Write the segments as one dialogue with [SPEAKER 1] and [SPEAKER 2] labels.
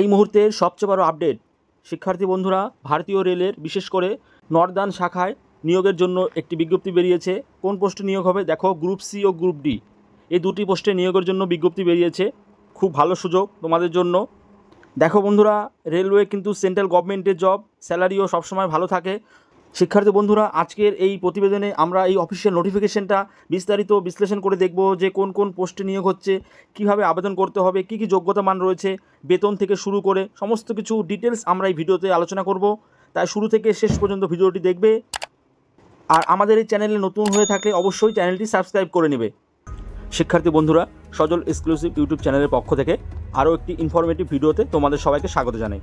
[SPEAKER 1] এই মুহূর্তের সবচেয়ে বড় আপডেট, শিক্ষার্থী বন্ধুরা, ভারতীয় রেলের বিশেষ করে নর্দার্ন শাখায় নিয়োগের জন্য একটি বিজ্ঞপ্তি বেরিয়েছে। কোন পোস্টে নিয়োগ হবে? দেখো, গ্রুপ সি ও গ্রুপ ডি এই দুটি পোস্টে নিয়োগের জন্য বিজ্ঞপ্তি বেরিয়েছে। খুব ভালো সুযোগ তোমাদের জন্য। দেখো বন্ধুরা, রেলওয়ে কিন্তু সেন্ট্রাল গভর্নমেন্টের জব, স্যালারিও সবসময় ভালো থাকে। শিক্ষার্থী বন্ধুরা, আজকের এই প্রতিবেদনে আমরা এই অফিসিয়াল নোটিফিকেশনটা বিস্তারিত বিশ্লেষণ করে দেখব যে কোন কোন পোস্টে নিয়োগ হচ্ছে, কিভাবে আবেদন করতে হবে, কি কি যোগ্যতা মান রয়েছে, বেতন থেকে শুরু করে সমস্ত কিছু ডিটেলস আমরা এই ভিডিওতে আলোচনা করব। তাই শুরু থেকে শেষ পর্যন্ত ভিডিওটি দেখবে। আর আমাদের এই চ্যানেলে নতুন হয়ে থাকলে অবশ্যই চ্যানেলটি সাবস্ক্রাইব করে নেবে। শিক্ষার্থী বন্ধুরা, সজল এক্সক্লুসিভ ইউটিউব চ্যানেলের পক্ষ থেকে আরও একটি ইনফরমেটিভ ভিডিওতে তোমাদের সবাইকে স্বাগত জানাই।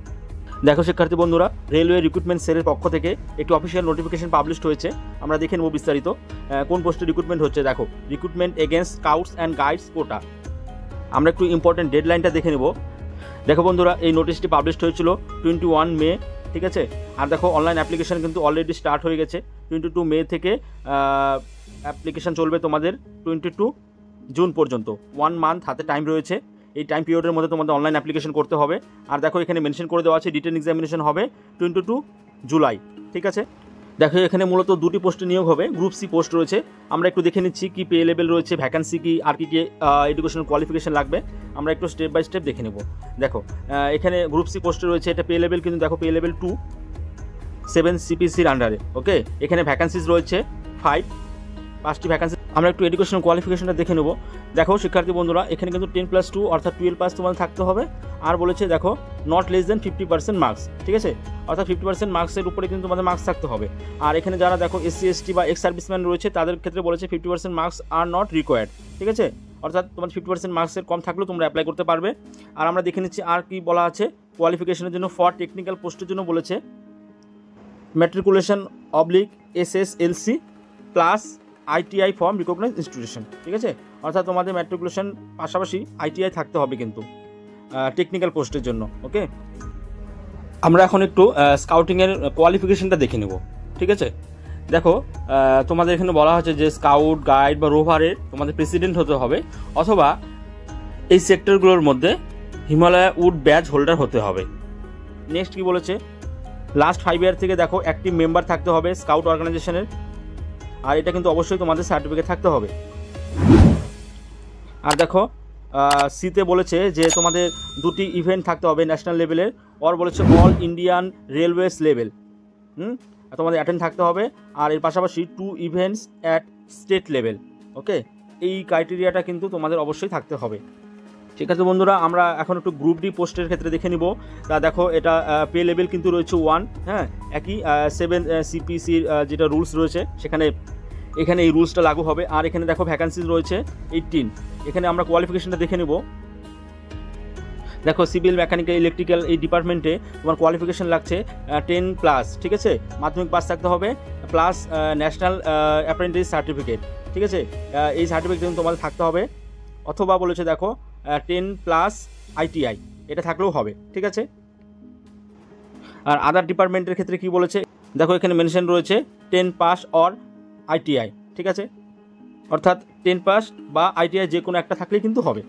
[SPEAKER 1] দেখো শিক্ষার্থী বন্ধুরা, রেলওয়ে রিক্রুটমেন্ট সেলের পক্ষ থেকে একটি অফিসিয়াল নোটিফিকেশন পাবলিশড হয়েছে। আমরা দেখে নেব বিস্তারিত কোন পোস্টে রিক্রুটমেন্ট হচ্ছে। দেখো, recruitment against scouts and guides quota. আমরা একটু ইম্পর্টেন্ট ডেডলাইনটা দেখে নেব। দেখো বন্ধুরা, এই নোটিশটি পাবলিশড হয়েছিল 21 মে, ঠিক আছে। আর দেখো, অনলাইন অ্যাপ্লিকেশন কিন্তু অলরেডি স্টার্ট হয়ে গেছে। 22 মে থেকে অ্যাপ্লিকেশন চলবে তোমাদের 22 জুন পর্যন্ত। 1 মান্থ হাতে টাইম রয়েছে। এই টাইম পিরিয়ডের মধ্যে তোমাদের অনলাইন অ্যাপ্লিকেশন করতে হবে। আর দেখো, এখানে মেনশন করে দেওয়া আছে রিটেন এক্সামিনেশন হবে 22 জুলাই, ঠিক আছে। দেখো, এখানে মূলত দুটি পোস্টে নিয়োগ হবে। গ্রুপ সি পোস্ট রয়েছে। আমরা একটু দেখে নিচ্ছি কি পে লেভেল রয়েছে, ভ্যাকান্সি কি, আর কি কি এডুকেশনাল কোয়ালিফিকেশন লাগবে, আমরা একটু স্টেপ বাই স্টেপ দেখে নেব। দেখো, এখানে গ্রুপ সি পোস্টে রয়েছে, এটা পে লেভেল কিন্তু দেখো, পে লেভেল 2 7 CPCর আন্ডারে, ওকে। এখানে ভ্যাকান্সিজ রয়েছে 5টি ভ্যাকান্সি। আমরা একটু এডুকেশনাল কোয়ালিফিকেশনটা দেখে নেব। দেখো শিক্ষার্থী বন্ধুরা, এখানে কিন্তু 10+2 অর্থাৎ 12 পাস তোমাদের থাকতে হবে। আর বলেছে দেখো, নট লেস দেন 50% মার্কস, ঠিক আছে। অর্থাৎ 50% মার্কসের উপরে কিন্তু তোমাদের মার্কস থাকতে হবে। আর এখানে যারা দেখো SC ST বা এক্স সার্ভিসম্যান রয়েছে, তাদের ক্ষেত্রে বলেছে 50% মার্কস আর নট রিকোয়ার্ড, ঠিক আছে। অর্থাৎ তোমার 50% মার্কসের কম থাকলেও তোমরা অ্যাপ্লাই করতে পারবে। আর আমরা দেখে নিচ্ছি আর কি বলা আছে। কোয়ালিফিকেশনের জন্য ফর টেকনিক্যাল পোস্টের জন্য বলেছে matriculation /SSLC plus ITI from recognise institution, ঠিক আছে। অর্থাৎ তোমাদের ম্যাট্রিকুলেশন পাশাপাশি ITI থাকতে হবে কিন্তু টেকনিক্যাল পোস্টের জন্য, ওকে। আমরা এখন একটু স্কাউটিংয়ের কোয়ালিফিকেশনটা দেখে নেব, ঠিক আছে। দেখো, তোমাদের এখানে বলা হচ্ছে যে স্কাউট, গাইড বা রোভারের তোমাদের প্রেসিডেন্ট হতে হবে, অথবা এই সেক্টরগুলোর মধ্যে হিমালয়া উড ব্যাজ হোল্ডার হতে হবে। নেক্সট কি বলেছে, লাস্ট 5 ইয়ার থেকে দেখো অ্যাক্টিভ মেম্বার থাকতে হবে স্কাউট অর্গানাইজেশনের। আর এটা কিন্তু অবশ্যই তোমাদের সার্টিফিকেট থাকতে হবে। আর দেখো, সিতে বলেছে যে তোমাদের 2টি ইভেন্ট থাকতে হবে ন্যাশনাল লেভেলের, আর বলেছে অল ইন্ডিয়ান রেলওয়েস লেভেল তোমাদের অ্যাটেন্ড থাকতে হবে। আর এর পাশাপাশি 2 ইভেন্টস অ্যাট স্টেট লেভেল, ওকে। এই ক্রাইটেরিয়াটা কিন্তু তোমাদের অবশ্যই থাকতে হবে। ঠিক আছে বন্ধুরা, আমরা এখন একটু গ্রুপ ডি পোস্টের ক্ষেত্রে দেখে নিব। তা দেখো, এটা পে লেভেল কিন্তু রয়েছে 1, হ্যাঁ, একই 7 CPCর যেটা রুলস রয়েছে এখানে এই রুলসটা লাগু হবে। আর এখানে দেখো ভ্যাকান্সিজ রয়েছে 18। এখানে আমরা কোয়ালিফিকেশনটা দেখে নেব। দেখো, সিভিল, মেকানিক্যাল, ইলেকট্রিক্যাল এই ডিপার্টমেন্টে তোমার কোয়ালিফিকেশন লাগছে 10+, ঠিক আছে। মাধ্যমিক পাস থাকতে হবে প্লাস ন্যাশনাল অ্যাপ্রেন্টিস সার্টিফিকেট, ঠিক আছে। এই সার্টিফিকেট কিন্তু তোমাদের থাকতে হবে, অথবা বলেছে দেখো 10+ ITI এটা থাকলেও হবে, ঠিক আছে। আর আদার ডিপার্টমেন্টের ক্ষেত্রে কি বলেছে, দেখো এখানে মেনশন রয়েছে 10 পাস অর ITI, ঠিক আছে। অর্থাৎ 10 পাস বা ITI যে কোনো একটা থাকলেই কিন্তু হবে।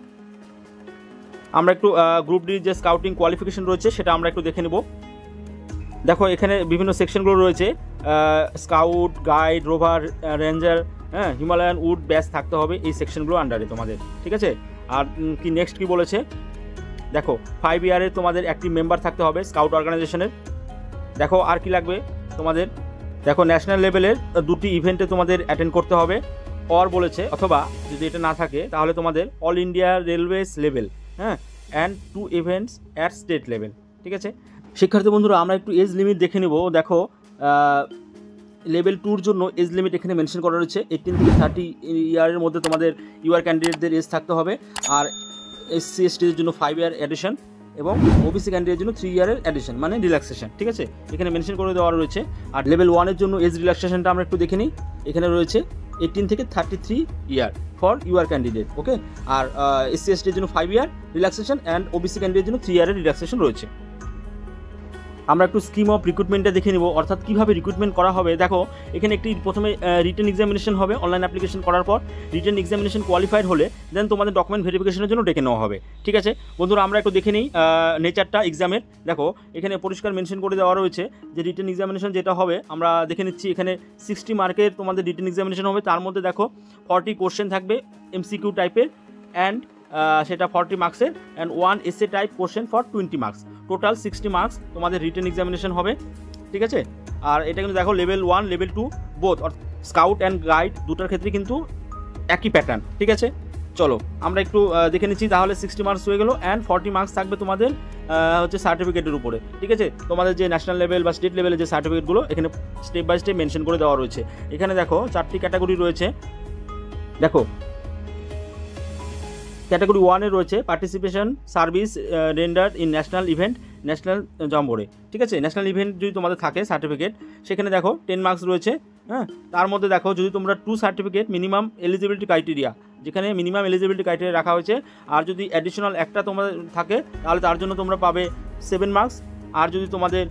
[SPEAKER 1] আমরা একটু গ্রুপ ডির যে স্কাউটিং কোয়ালিফিকেশন রয়েছে সেটা আমরা একটু দেখে নেব। দেখো, এখানে বিভিন্ন সেকশনগুলো রয়েছে, স্কাউট, গাইড, রোভার, রেঞ্জার, হ্যাঁ, হিমালয়ান উড ব্যাচ থাকতে হবে এই সেকশনগুলো আন্ডারে তোমাদের, ঠিক আছে। আর কি নেক্সট কি বলেছে, দেখো 5 ইয়ারের তোমাদের অ্যাক্টিভ মেম্বার থাকতে হবে স্কাউট অর্গানাইজেশনের। দেখো আর কি লাগবে তোমাদের, দেখো ন্যাশনাল লেভেলের 2টি ইভেন্টে তোমাদের অ্যাটেন্ড করতে হবে, অর বলেছে, অথবা যদি এটা না থাকে তাহলে তোমাদের অল ইন্ডিয়া রেলওয়েস লেভেল, হ্যাঁ, and 2 events at state level, ঠিক আছে। শিক্ষার্থী বন্ধুরা, আমরা একটু এজ লিমিট দেখে নেব। দেখো, লেভেল 2-র জন্য এজ লিমিট এখানে মেনশন করা রয়েছে 18 থেকে 30 ইয়ারের মধ্যে তোমাদের ইউআর ক্যান্ডিডেটদের এজ থাকতে হবে। আর SC STদের জন্য 5 ইয়ার অ্যাডিশন এবং OBC ক্যান্ডিডেটের জন্য 3 ইয়ারের অ্যাডিশন মানে রিল্যাক্সেশন, ঠিক আছে। এখানে মেনশন করে দেওয়া রয়েছে। আর লেভেল 1-এর জন্য এজ রিল্যাক্সেশনটা আমরা একটু দেখে নিই। এখানে রয়েছে 18 থেকে 33 year for UR candidate, okay. আর SC STর জন্য 5 ইয়ার রিল্যাক্সেশন অ্যান্ড OBC ক্যান্ডিডেটের জন্য 3 ইয়ারের রিল্যাক্সেশন রয়েছে। আমরা একটু স্কিম অফ রিক্রুটমেন্টটা দেখে নিব, অর্থাৎ কীভাবে রিক্রুটমেন্ট করা হবে। দেখো এখানে একটি প্রথমে রিটেন এক্সামিনেশন হবে, অনলাইন অ্যাপ্লিকেশন করার পর রিটেন এক্সামিনেশন কোয়ালিফাইড হলে দেন তোমাদের ডকুমেন্ট ভেরিফিকেশনের জন্য ডেকে নেওয়া হবে। ঠিক আছে বন্ধুরা, আমরা একটু দেখে নিই নেচারটা এক্সামের। দেখো এখানে পরিষ্কার মেনশন করে দেওয়া রয়েছে যে রিটেন এক্সামিনেশন যেটা হবে, আমরা দেখে নিচ্ছি। এখানে 60 মার্কের তোমাদের রিটেন এক্সামিনেশন হবে, তার মধ্যে দেখো 40 কোশ্চেন থাকবে MCQ টাইপের অ্যান্ড সেটা 40 মার্কসের অ্যান্ড 1 এসে type question for 20 marks, total 60 marks তোমাদের রিটেন এক্সামিনেশন হবে। ঠিক আছে, আর এটা কিন্তু দেখো level 1 level 2 both, scout and guide দুটার ক্ষেত্রে কিন্তু একই প্যাটার্ন। ঠিক আছে, চলো আমরা একটু দেখে নিচ্ছি। তাহলে 60 মার্কস হয়ে গেল অ্যান্ড 40 মার্কস থাকবে তোমাদের হচ্ছে সার্টিফিকেটের উপরে। ঠিক আছে, তোমাদের যে ন্যাশনাল লেভেল বা স্টেট লেভেলের যে সার্টিফিকেটগুলো এখানে স্টেপ বাই স্টেপ মেনশন করে দেওয়া রয়েছে। এখানে দেখো 4টি ক্যাটাগরি রয়েছে। দেখো ক্যাটাগরি 1-এ রয়েছে participation service rendered in national event, national jamboree. ঠিক আছে, ন্যাশনাল ইভেন্ট যদি তোমাদের থাকে সার্টিফিকেট, সেখানে দেখো 10 মার্কস রয়েছে। হ্যাঁ, তার মধ্যে দেখো যদি তোমরা 2 সার্টিফিকেট মিনিমাম এলিজিবিলিটি ক্রাইটেরিয়া, যেখানে মিনিমাম এলিজিবিলিটি ক্রাইটেরিয়া রাখা হয়েছে, আর যদি অ্যাডিশনাল একটা তোমাদের থাকে তাহলে তার জন্য তোমরা পাবে 7 মার্কস, আর যদি তোমাদের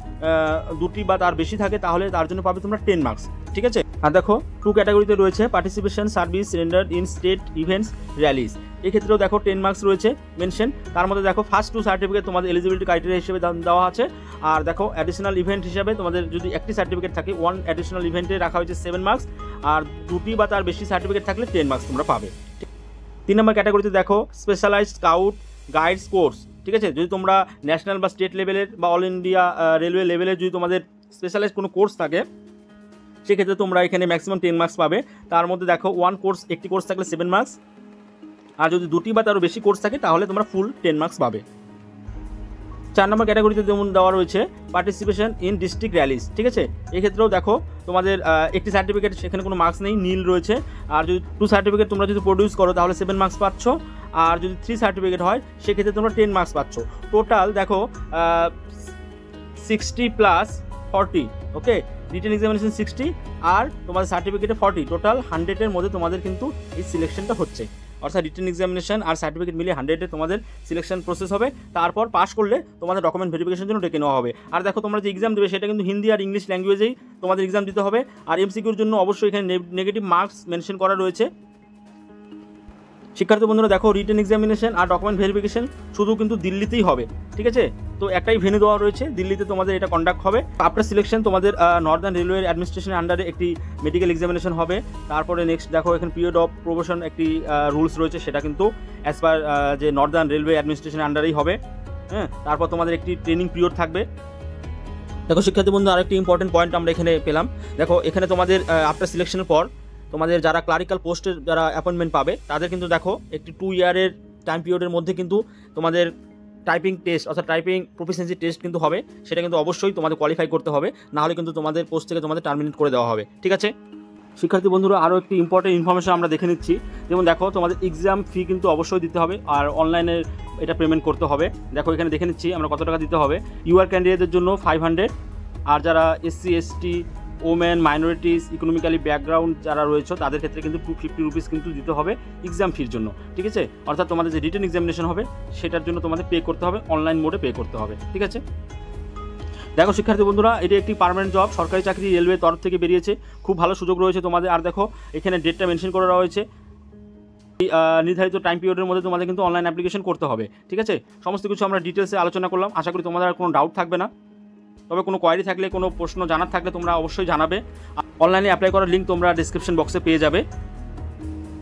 [SPEAKER 1] 2টি বা তার বেশি থাকে তাহলে তার জন্য পাবে তোমরা 10 মার্কস। ঠিক আছে, আর দেখো 2 ক্যাটাগরিতে রয়েছে participation service rendered in state events rallies, এক্ষেত্রেও দেখো 10 মার্কস রয়েছে মেনশন। তার মধ্যে দেখো ফার্স্ট 2 সার্টিফিকেট তোমাদের এলিজিবিলিটি ক্রাইটেরিয়া হিসেবে দেওয়া আছে, আর দেখো অ্যাডিশনাল ইভেন্ট হিসাবে তোমাদের যদি একটি সার্টিফিকেট থাকে 1 অ্যাডিশনাল ইভেন্টে রাখা হয়েছে 7 মার্কস, আর 2টি বা তার বেশি সার্টিফিকেট থাকলে 10 মার্কস তোমরা পাবে। 3 নম্বর ক্যাটাগরিতে দেখো স্পেশালাইজড স্কাউট গাইডস কোর্স। ঠিক আছে, যদি তোমরা ন্যাশনাল বা স্টেট লেভেলের বা অল ইন্ডিয়া রেলওয়ে লেভেলের যদি তোমাদের স্পেশালাইজড কোনো কোর্স থাকে, সেক্ষেত্রে তোমরা এখানে ম্যাক্সিমাম 10 মার্কস পাবে। তার মধ্যে দেখো একটি কোর্স থাকলে 7 মার্কস, আর যদি 2টি বা তারও বেশি কোর্স থাকে তাহলে তোমরা ফুল 10 মার্কস পাবে। 4 নম্বর ক্যাটাগরিতে যেমন দেওয়া রয়েছে পার্টিসিপেশন ইন ডিস্ট্রিক্ট র্যালিজ। ঠিক আছে, এক্ষেত্রেও দেখো তোমাদের একটি সার্টিফিকেট, সেখানে কোনো মার্কস নেই, নীল রয়েছে। আর যদি 2 সার্টিফিকেট তোমরা যদি প্রডিউস করো তাহলে 7 মার্কস পাচ্ছ, আর যদি 3 সার্টিফিকেট হয় সেক্ষেত্রে তোমরা 10 মার্কস পাচ্ছ। টোটাল দেখো 60 প্লাস 40, ওকে, রিটেন এক্সামিনেশন 60 আর তোমাদের সার্টিফিকেটে 40, টোটাল 100-এর মধ্যে তোমাদের কিন্তু এই সিলেকশনটা হচ্ছে। অর্থাৎ রিটেন এক্সামিনেশন আর সার্টিফিকেট মিলিয়ে 100-এ তোমাদের সিলেকশন প্রসেস হবে। তারপর পাস করলে তোমাদের ডকুমেন্ট ভেরিফিকেশনের জন্য ডেকে নেওয়া হবে। আর দেখো তোমরা যে এক্সাম দেবে সেটা কিন্তু হিন্দি আর ইংলিশ ল্যাঙ্গুয়েজেই তোমাদের এক্সাম দিতে হবে। আর MCQর জন্য অবশ্যই এখানে নেগেটিভ মার্কস মেনশন করা রয়েছে। শিক্ষার্থী বন্ধুরা দেখো রিটেন এক্সামিনেশন আর ডকুমেন্ট ভেরিফিকেশন শুধু কিন্তু দিল্লিতেই হবে। ঠিক আছে, তো একটাই ভেন্যু দেওয়া রয়েছে, দিল্লিতে তোমাদের এটা কন্ডাক্ট হবে। আফটার সিলেকশন তোমাদের নর্দার্ন রেলওয়ে অ্যাডমিনিস্ট্রেশনের আন্ডারে একটি মেডিকেল এক্সামিনেশন হবে। তারপরে নেক্সট দেখো এখানে পিরিয়ড অফ প্রোবেশন একটি রুলস রয়েছে, সেটা কিন্তু অ্যাজ পার যে নর্দার্ন রেলওয়ে অ্যাডমিনিস্ট্রেশনের আন্ডারেই হবে। হ্যাঁ, তারপর তোমাদের একটি ট্রেনিং পিরিয়ড থাকবে। দেখো শিক্ষার্থী বন্ধু আরেকটি ইম্পর্টেন্ট পয়েন্ট আমরা এখানে পেলাম। দেখো এখানে তোমাদের আফটার সিলেকশনের পর তোমাদের যারা ক্লারিক্যাল পোস্টের যারা অ্যাপয়েন্টমেন্ট পাবে তাদের কিন্তু দেখো একটি 2 ইয়ারের টাইম পিরিয়ডের মধ্যে কিন্তু তোমাদের টাইপিং টেস্ট অর্থাৎ টাইপিং প্রফিসিয়েন্সি টেস্ট কিন্তু হবে, সেটা কিন্তু অবশ্যই তোমাদের কোয়ালিফাই করতে হবে, নাহলে কিন্তু তোমাদের পোস্ট থেকে তোমাদের টার্মিনেট করে দেওয়া হবে। ঠিক আছে শিক্ষার্থী বন্ধুরা, আরও একটি ইম্পর্টেন্ট ইনফরমেশন আমরা দেখে নিচ্ছি। যেমন দেখো তোমাদের এক্সাম ফি কিন্তু অবশ্যই দিতে হবে, আর অনলাইনে এটা পেমেন্ট করতে হবে। দেখো এখানে দেখে নিচ্ছি আমরা কত টাকা দিতে হবে। ইউআর ক্যান্ডিডেটদের জন্য 500, আর যারা SC ST women minorities economically background যারা রয়েছে তাদের ক্ষেত্রে কিন্তু 250 রুপিস কিন্তু দিতে হবে এক্সাম ফির জন্য। ঠিক আছে, অর্থাৎ তোমাদের যে রিটেন এক্সামিনেশন হবে সেটার জন্য তোমাদের পে করতে হবে, অনলাইন মোডে পে করতে হবে। ঠিক আছে, দেখো শিক্ষার্থী বন্ধুরা এটি একটি পার্মানেন্ট জব, সরকারি চাকরি রেলওয়ে তরফ থেকে বেরিয়েছে, খুব ভালো সুযোগ রয়েছে তোমাদের। আর দেখো এখানে ডেটটা মেনশন করা রয়েছে, নির্ধারিত টাইম পিরিয়ডের মধ্যে তোমাদের কিন্তু অনলাইন অ্যাপ্লিকেশন করতে হবে। ঠিক আছে, সমস্ত কিছু আমরা ডিটেলসে আলোচনা করলাম, আশা করি তোমাদের আর কোনো ডাউট থাকবে না। তবে কোনো কোয়ারি থাকলে কোনো প্রশ্ন জানার থাকলে তোমরা অবশ্যই জানাবে। অনলাইনে অ্যাপ্লাই করার লিঙ্ক তোমরা ডিসক্রিপশন বক্সে পেয়ে যাবে।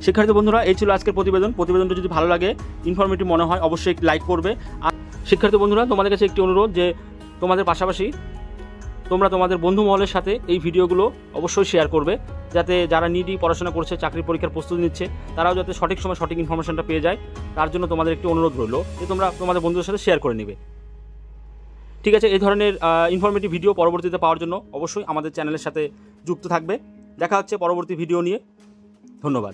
[SPEAKER 1] শিক্ষার্থী বন্ধুরা এই ছিল আজকের প্রতিবেদনটা যদি ভালো লাগে, ইনফরমেটিভ মনে হয় অবশ্যই একটি লাইক করবে। আর শিক্ষার্থী বন্ধুরা তোমাদের কাছে একটি অনুরোধ যে তোমাদের পাশাপাশি তোমরা তোমাদের বন্ধু মহলের সাথে এই ভিডিওগুলো অবশ্যই শেয়ার করবে, যাতে যারা নিডি পড়াশোনা করছে, চাকরি পরীক্ষার প্রস্তুতি নিচ্ছে, তারাও যাতে সঠিক সময় সঠিক ইনফরমেশনটা পেয়ে যায়। তার জন্য তোমাদের একটি অনুরোধ রইল যে তোমরা তোমাদের বন্ধুদের সাথে শেয়ার করে নেবে। ঠিক আছে, এই ধরনের ইনফরমেটিভ ভিডিও পরবর্তীতে পাওয়ার জন্য অবশ্যই আমাদের চ্যানেলের সাথে যুক্ত থাকবে। দেখা হচ্ছে পরবর্তী ভিডিও নিয়ে। ধন্যবাদ।